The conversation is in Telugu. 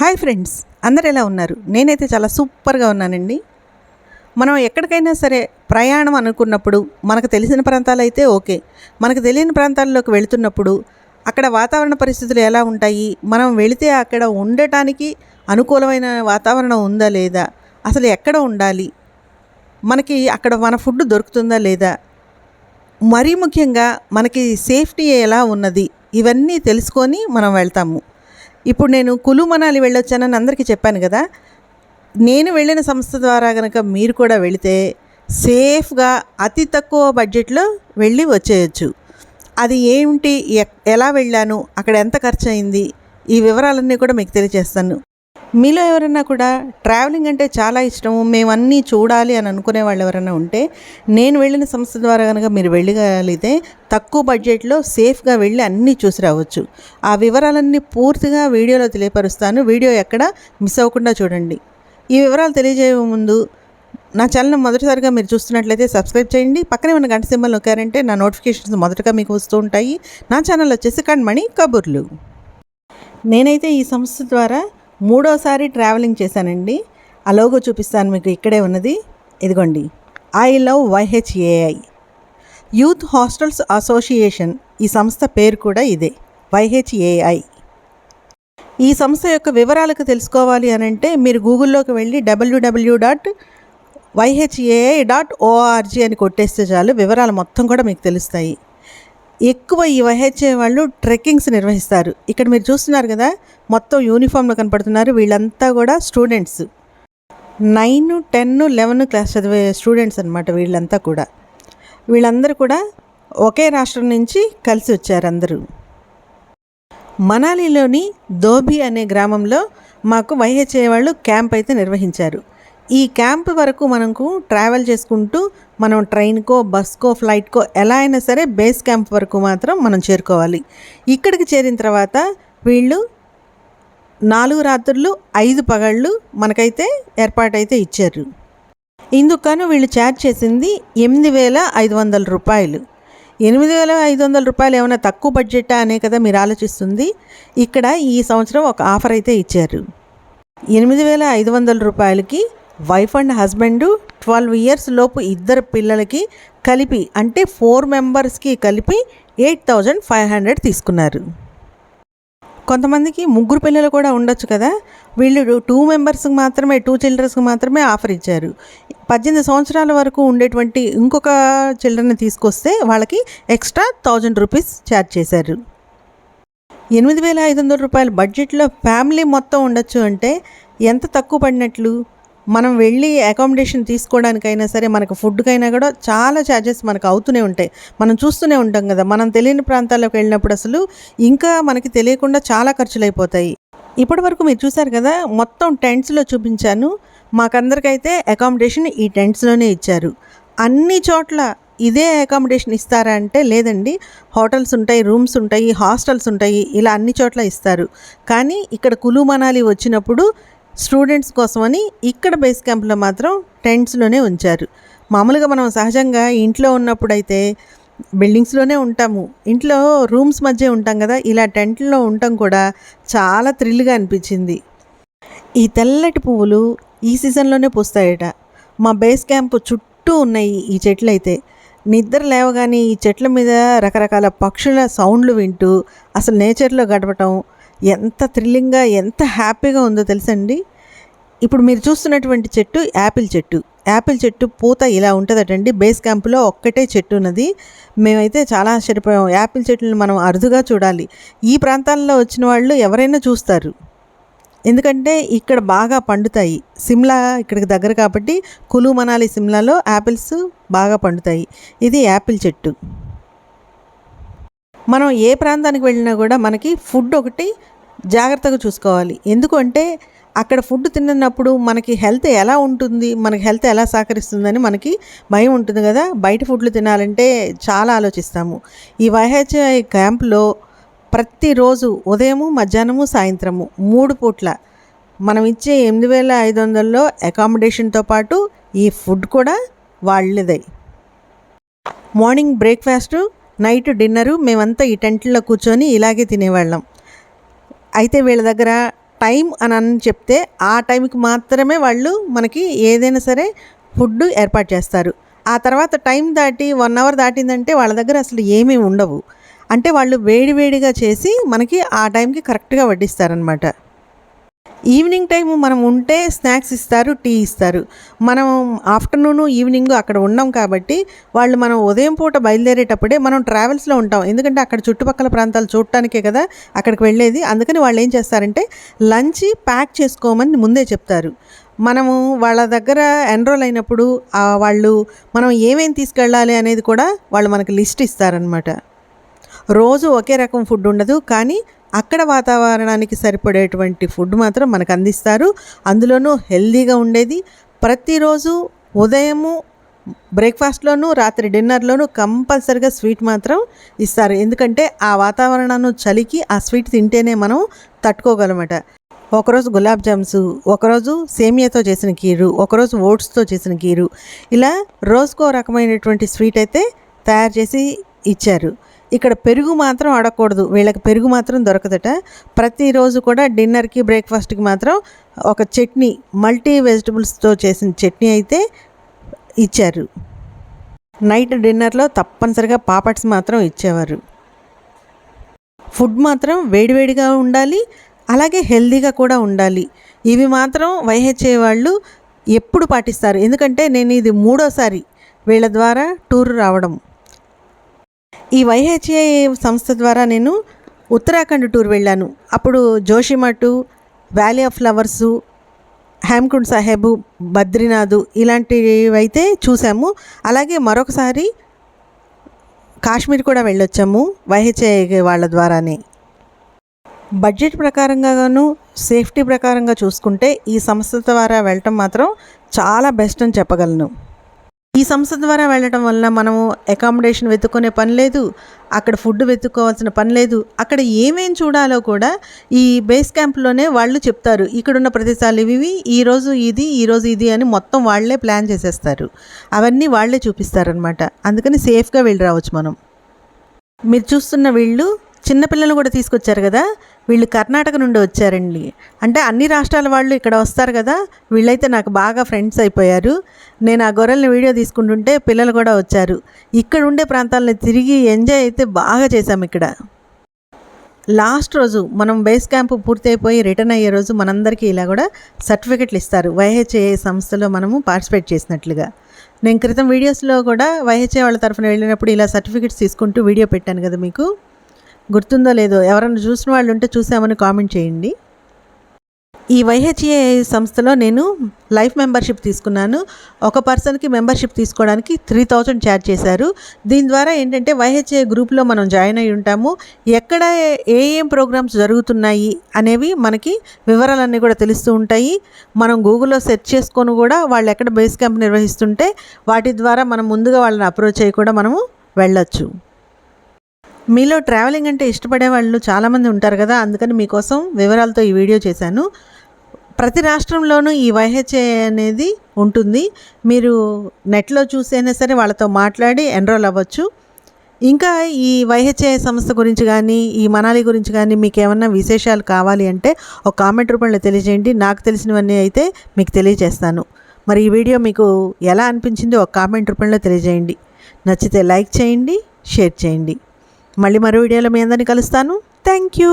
హాయ్ ఫ్రెండ్స్, అందరు ఎలా ఉన్నారు? నేనైతే చాలా సూపర్గా ఉన్నానండి. మనం ఎక్కడికైనా సరే ప్రయాణం అనుకున్నప్పుడు మనకు తెలిసిన ప్రాంతాలు అయితే ఓకే, మనకు తెలియని ప్రాంతాల్లోకి వెళుతున్నప్పుడు అక్కడ వాతావరణ పరిస్థితులు ఎలా ఉంటాయి, మనం వెళితే అక్కడ ఉండటానికి అనుకూలమైన వాతావరణం ఉందా లేదా, అసలు ఎక్కడ ఉండాలి, మనకి అక్కడ మన ఫుడ్ దొరుకుతుందా లేదా, మరీ ముఖ్యంగా మనకి సేఫ్టీ ఎలా ఉన్నది, ఇవన్నీ తెలుసుకొని మనం వెళ్తాము. ఇప్పుడు నేను కులు మనాలి వెళ్ళొచ్చానని అందరికీ చెప్పాను కదా. నేను వెళ్ళిన సంస్థ ద్వారా కనుక మీరు కూడా వెళితే సేఫ్గా అతి తక్కువ బడ్జెట్లో వెళ్ళి వచ్చేయచ్చు. అది ఏమిటి, ఎలా వెళ్ళాను, అక్కడ ఎంత ఖర్చు అయింది, ఈ వివరాలన్నీ కూడా మీకు తెలియజేస్తాను. మీలో ఎవరైనా కూడా ట్రావెలింగ్ అంటే చాలా ఇష్టము, మేము అన్నీ చూడాలి అని అనుకునే వాళ్ళు ఎవరైనా ఉంటే నేను వెళ్ళిన సంస్థ ద్వారా కనుక మీరు వెళ్ళగలిగితే తక్కువ బడ్జెట్లో సేఫ్గా వెళ్ళి అన్నీ చూసి రావచ్చు. ఆ వివరాలన్నీ పూర్తిగా వీడియోలో తెలియపరుస్తాను. వీడియో ఎక్కడ మిస్ అవ్వకుండా చూడండి. ఈ వివరాలు తెలియజేయ ముందు నా ఛానల్ మొదటిసారిగా మీరు చూస్తున్నట్లయితే సబ్స్క్రైబ్ చేయండి. పక్కనే ఉన్న గంట సింబల్ నొక్కారంటే నా నోటిఫికేషన్స్ మొదటగా మీకు వస్తూ ఉంటాయి. నా ఛానల్ వచ్చేసి కణ్మణి కబుర్లు. నేనైతే ఈ సంస్థ ద్వారా 3వసారి ట్రావెలింగ్ చేశానండి. ఆ లోగో చూపిస్తాను మీకు, ఇక్కడే ఉన్నది, ఇదిగోండి. I love YHAI, youth hostels association. ఈ సంస్థ పేరు కూడా ఇదే, YHAI. ఈ సంస్థ యొక్క వివరాలకు తెలుసుకోవాలి అని అంటే మీరు గూగుల్లోకి వెళ్ళి www.yhaa.org అని కొట్టేస్తే చాలు, వివరాలు మొత్తం కూడా మీకు తెలుస్తాయి. ఎక్కువ ఈ YHA వాళ్ళు ట్రెక్కింగ్స్ నిర్వహిస్తారు. ఇక్కడ మీరు చూస్తున్నారు కదా, మొత్తం యూనిఫామ్లో కనపడుతున్నారు. వీళ్ళంతా కూడా స్టూడెంట్స్, 9, 10, 11 క్లాస్ చదివే స్టూడెంట్స్ అనమాట. వీళ్ళందరూ కూడా ఒకే రాష్ట్రం నుంచి కలిసి వచ్చారు అందరూ. మనాలిలోని ధోబీ అనే గ్రామంలో మాకు YHA వాళ్ళు క్యాంప్ అయితే నిర్వహించారు. ఈ క్యాంప్ వరకు మనకు ట్రావెల్ చేసుకుంటూ మనం ట్రైన్కో, బస్కో, ఫ్లైట్కో ఎలా అయినా సరే బేస్ క్యాంప్ వరకు మాత్రం మనం చేరుకోవాలి. ఇక్కడికి చేరిన తర్వాత వీళ్ళు 4 రాత్రులు 5 పగళ్ళు మనకైతే ఏర్పాటైతే ఇచ్చారు. ఇందుకను వీళ్ళు ఛార్జ్ చేసింది 8,500 రూపాయలు. 8,500 రూపాయలు ఏమైనా తక్కువ బడ్జెటా అనే కదా మీరు ఆలోచిస్తుంది. ఇక్కడ ఈ సంవత్సరం ఒక ఆఫర్ అయితే ఇచ్చారు. 8,500 రూపాయలకి వైఫ్ అండ్ హస్బెండ్ 12 ఇయర్స్ లోపు ఇద్దరు పిల్లలకి కలిపి, అంటే 4 మెంబర్స్కి కలిపి 8,500 తీసుకున్నారు. కొంతమందికి 3 పిల్లలు కూడా ఉండొచ్చు కదా, వీళ్ళు 2 మెంబర్స్కి మాత్రమే, 2 చిల్డ్రన్స్కి మాత్రమే ఆఫర్ ఇచ్చారు. 18 సంవత్సరాల వరకు ఉండేటువంటి ఇంకొక చిల్డ్రన్ని తీసుకొస్తే వాళ్ళకి ఎక్స్ట్రా 1,000 రూపీస్ ఛార్జ్ చేశారు. 8,500 రూపాయల బడ్జెట్లో ఫ్యామిలీ మొత్తం ఉండొచ్చు అంటే ఎంత తక్కువ పడినట్లు. మనం వెళ్ళి అకామిడేషన్ తీసుకోవడానికైనా సరే, మనకు ఫుడ్కైనా కూడా చాలా ఛార్జెస్ మనకు అవుతూనే ఉంటాయి. మనం చూస్తూనే ఉంటాం కదా, మనం తెలియని ప్రాంతాల్లోకి వెళ్ళినప్పుడు అసలు ఇంకా మనకి తెలియకుండా చాలా ఖర్చులు అయిపోతాయి. ఇప్పటి వరకు మీరు చూసారు కదా, మొత్తం టెంట్స్లో చూపించాను. మాకందరికైతే అకామిడేషన్ ఈ టెంట్స్లోనే ఇచ్చారు. అన్ని చోట్ల ఇదే అకామిడేషన్ ఇస్తారా అంటే లేదండి. హోటల్స్ ఉంటాయి, రూమ్స్ ఉంటాయి, హాస్టల్స్ ఉంటాయి, ఇలా అన్ని చోట్ల ఇస్తారు. కానీ ఇక్కడ కులు మనాలి వచ్చినప్పుడు స్టూడెంట్స్ కోసమని ఇక్కడ బేస్ క్యాంప్లో మాత్రం టెంట్స్లోనే ఉంచారు. మామూలుగా మనం సహజంగా ఇంట్లో ఉన్నప్పుడు అయితే బిల్డింగ్స్లోనే ఉంటాము, ఇంట్లో రూమ్స్ మధ్య ఉంటాం కదా. ఇలా టెంట్లో ఉండటం కూడా చాలా థ్రిల్గా అనిపించింది. ఈ తెల్లటి పువ్వులు ఈ సీజన్లోనే పూస్తాయట. మా బేస్ క్యాంప్ చుట్టూ ఉన్నాయి ఈ చెట్లు. అయితే నిద్ర లేవగానే ఈ చెట్ల మీద రకరకాల పక్షుల సౌండ్లు వింటూ అసలు నేచర్లో గడపటం ఎంత థ్రిల్లింగ్గా, ఎంత హ్యాపీగా ఉందో తెలుసండి. ఇప్పుడు మీరు చూస్తున్నటువంటి చెట్టు యాపిల్ చెట్టు. యాపిల్ చెట్టు పూత ఇలా ఉంటుందటండి. బేస్ క్యాంపులో ఒక్కటే చెట్టు ఉన్నది. మేమైతే చాలా ఆశ్చర్యపోయాం. యాపిల్ చెట్లను మనం అరుదుగా చూడాలి. ఈ ప్రాంతాల్లో వచ్చిన వాళ్ళు ఎవరైనా చూస్తారు, ఎందుకంటే ఇక్కడ బాగా పండుతాయి. సిమ్లా ఇక్కడికి దగ్గర కాబట్టి కులు మనాలి సిమ్లాలో యాపిల్స్ బాగా పండుతాయి. ఇది యాపిల్ చెట్టు. మనం ఏ ప్రాంతానికి వెళ్ళినా కూడా మనకి ఫుడ్ ఒకటి జాగ్రత్తగా చూసుకోవాలి. ఎందుకంటే అక్కడ ఫుడ్ తిన్నప్పుడు మనకి హెల్త్ ఎలా ఉంటుంది, మనకి హెల్త్ ఎలా సహకరిస్తుందని మనకి భయం ఉంటుంది కదా. బయట ఫుడ్లు తినాలంటే చాలా ఆలోచిస్తాము. ఈ YHA క్యాంప్లో ప్రతిరోజు ఉదయము, మధ్యాహ్నము, సాయంత్రము 3 పూట్ల మనం ఇచ్చే 8,500లో అకామిడేషన్తో పాటు ఈ ఫుడ్ కూడా వాళ్ళదే. మార్నింగ్ బ్రేక్ఫాస్టు, నైట్ డిన్నరు మేమంతా ఈ టెంట్లో కూర్చొని ఇలాగే తినేవాళ్ళం. అయితే వీళ్ళ దగ్గర టైం అని చెప్తే ఆ టైంకి మాత్రమే వాళ్ళు మనకి ఏదైనా సరే ఫుడ్ ఏర్పాటు చేస్తారు. ఆ తర్వాత టైం దాటి 1 అవర్ దాటిందంటే వాళ్ళ దగ్గర అసలు ఏమీ ఉండవు. అంటే వాళ్ళు వేడి వేడిగా చేసి మనకి ఆ టైంకి కరెక్ట్గా వడ్డిస్తారనమాట. ఈవినింగ్ టైము మనం ఉంటే స్నాక్స్ ఇస్తారు, టీ ఇస్తారు. మనం ఆఫ్టర్నూను ఈవినింగ్ అక్కడ ఉండం కాబట్టి మనం ఉదయం పూట బయలుదేరేటప్పుడే మనం ట్రావెల్స్లో ఉంటాం. ఎందుకంటే అక్కడ చుట్టుపక్కల ప్రాంతాలు చూడటానికే కదా అక్కడికి వెళ్ళేది. అందుకని వాళ్ళు ఏం చేస్తారంటే లంచ్ ప్యాక్ చేసుకోమని ముందే చెప్తారు. మనము వాళ్ళ దగ్గర ఎన్రోల్ అయినప్పుడు వాళ్ళు మనం ఏమేమి తీసుకెళ్ళాలి అనేది కూడా వాళ్ళు మనకి లిస్ట్ ఇస్తారనమాట. రోజు ఒకే రకం ఫుడ్ ఉండదు, కానీ అక్కడ వాతావరణానికి సరిపడేటువంటి ఫుడ్ మాత్రం మనకు అందిస్తారు. అందులోనూ హెల్దీగా ఉండేది. ప్రతిరోజు ఉదయము బ్రేక్ఫాస్ట్లోనూ రాత్రి డిన్నర్లోనూ కంపల్సరిగా స్వీట్ మాత్రం ఇస్తారు. ఎందుకంటే ఆ వాతావరణాన్ని చలికి ఆ స్వీట్ తింటేనే మనం తట్టుకోగలమట. ఒకరోజు గులాబ్ జామ్స్, ఒకరోజు సేమియాతో చేసిన కీరు, ఒకరోజు ఓట్స్తో చేసిన కీరు, ఇలా రోజుకో రకమైనటువంటి స్వీట్ అయితే తయారు చేసి ఇచ్చారు. ఇక్కడ పెరుగు మాత్రం అడగకూడదు, వీళ్ళకి పెరుగు మాత్రం దొరకదట. ప్రతిరోజు కూడా డిన్నర్కి బ్రేక్ఫాస్ట్కి మాత్రం ఒక చట్నీ, మల్టీ వెజిటబుల్స్తో చేసిన చట్నీ అయితే ఇచ్చారు. నైట్ డిన్నర్లో తప్పనిసరిగా పాపడ్స్ మాత్రం ఇచ్చేవారు. ఫుడ్ మాత్రం వేడివేడిగా ఉండాలి, అలాగే హెల్దీగా కూడా ఉండాలి. ఇవి మాత్రం వైహెచ్ఏ వాళ్ళు ఎప్పుడు పాటిస్తారు. ఎందుకంటే నేను ఇది 3వసారి వీళ్ళ ద్వారా టూర్ రావడం. ఈ వైహెచ్ఏ సంస్థ ద్వారా నేను ఉత్తరాఖండ్ టూర్ వెళ్ళాను. అప్పుడు Joshimath, valley of flowers, Hemkund Sahib, Badrinath ఇలాంటివి అయితే చూసాము. అలాగే మరొకసారి కాశ్మీర్ కూడా వెళ్ళొచ్చాము వైహెచ్ఏ వాళ్ళ ద్వారానే. బడ్జెట్ ప్రకారంగాను సేఫ్టీ ప్రకారంగా చూసుకుంటే ఈ సంస్థ ద్వారా వెళ్ళటం మాత్రం చాలా బెస్ట్ అని చెప్పగలను. ఈ సంస్థ ద్వారా వెళ్ళటం వల్ల మనము అకామిడేషన్ వెతుక్కునే పని లేదు, అక్కడ ఫుడ్ వెతుక్కోవాల్సిన పని లేదు. అక్కడ ఏమేం చూడాలో కూడా ఈ బేస్ క్యాంప్లోనే వాళ్ళు చెప్తారు. ఇక్కడున్న ప్రదేశాలు ఇవి, ఈరోజు ఇది అని మొత్తం వాళ్ళే ప్లాన్ చేసేస్తారు. అవన్నీ వాళ్ళే చూపిస్తారనమాట. అందుకని సేఫ్గా వెళ్ళి రావచ్చు మనం. మీరు చూస్తున్న వీళ్ళు చిన్నపిల్లలు కూడా తీసుకొచ్చారు కదా, వీళ్ళు కర్ణాటక నుండి వచ్చారండి. అంటే అన్ని రాష్ట్రాల వాళ్ళు ఇక్కడ వస్తారు కదా, వీళ్ళైతే నాకు బాగా ఫ్రెండ్స్ అయిపోయారు. నేను ఆ గొర్రెల్ని వీడియో తీసుకుంటుంటే పిల్లలు కూడా వచ్చారు. ఇక్కడ ఉండే ప్రాంతాలను తిరిగి ఎంజాయ్ అయితే బాగా చేశాము. ఇక్కడ లాస్ట్ రోజు మనం బేస్ క్యాంప్ పూర్తయిపోయి రిటర్న్ అయ్యే రోజు మనందరికీ ఇలా కూడా సర్టిఫికెట్లు ఇస్తారు, వైహెచ్ఏ సంస్థలో మనము పార్టిసిపేట్ చేసినట్లుగా. నేను క్రితం వీడియోస్లో కూడా వైహెచ్ఏ వాళ్ళ తరఫున వెళ్ళినప్పుడు ఇలా సర్టిఫికెట్స్ తీసుకుంటూ వీడియో పెట్టాను కదా, మీకు గుర్తుందో లేదో. ఎవరైనా చూసిన వాళ్ళు ఉంటే చూసామని కామెంట్ చేయండి. ఈ వైహెచ్ఏ సంస్థలో నేను లైఫ్ మెంబర్షిప్ తీసుకున్నాను. ఒక పర్సన్కి మెంబర్షిప్ తీసుకోవడానికి 3000 ఛార్జ్ చేశారు. దీని ద్వారా ఏంటంటే వైహెచ్ఏ గ్రూప్లో మనం జాయిన్ అయి ఉంటాము. ఎక్కడ ఏం ప్రోగ్రామ్స్ జరుగుతున్నాయి అనేవి మనకి వివరాలన్నీ కూడా తెలుస్తూ ఉంటాయి. మనం గూగుల్లో సెర్చ్ చేసుకొని కూడా వాళ్ళు ఎక్కడ బేస్ క్యాంప్ నిర్వహిస్తుంటే వాటి ద్వారా మనం ముందుగా వాళ్ళని అప్రోచ్ అయ్యి కూడా మనము వెళ్ళొచ్చు. మీలో ట్రావెలింగ్ అంటే ఇష్టపడే వాళ్ళు చాలామంది ఉంటారు కదా, అందుకని మీకోసం వివరాలతో ఈ వీడియో చేశాను. ప్రతి రాష్ట్రంలోనూ ఈ వైహెచ్ఏ అనేది ఉంటుంది. మీరు నెట్లో చూసైనా సరే వాళ్ళతో మాట్లాడి ఎన్రోల్ అవ్వచ్చు. ఇంకా ఈ వైహెచ్ఏ సంస్థ గురించి కానీ ఈ మనాలి గురించి కానీ మీకు ఏమన్నా విశేషాలు కావాలి అంటే ఒక కామెంట్ రూపంలో తెలియజేయండి. నాకు తెలిసినవన్నీ అయితే మీకు తెలియజేస్తాను. మరి ఈ వీడియో మీకు ఎలా అనిపించిందో ఒక కామెంట్ రూపంలో తెలియజేయండి. నచ్చితే లైక్ చేయండి, షేర్ చేయండి. మళ్ళీ మరో వీడియోలో మీ అందరినీ కలుస్తాను. Thank you.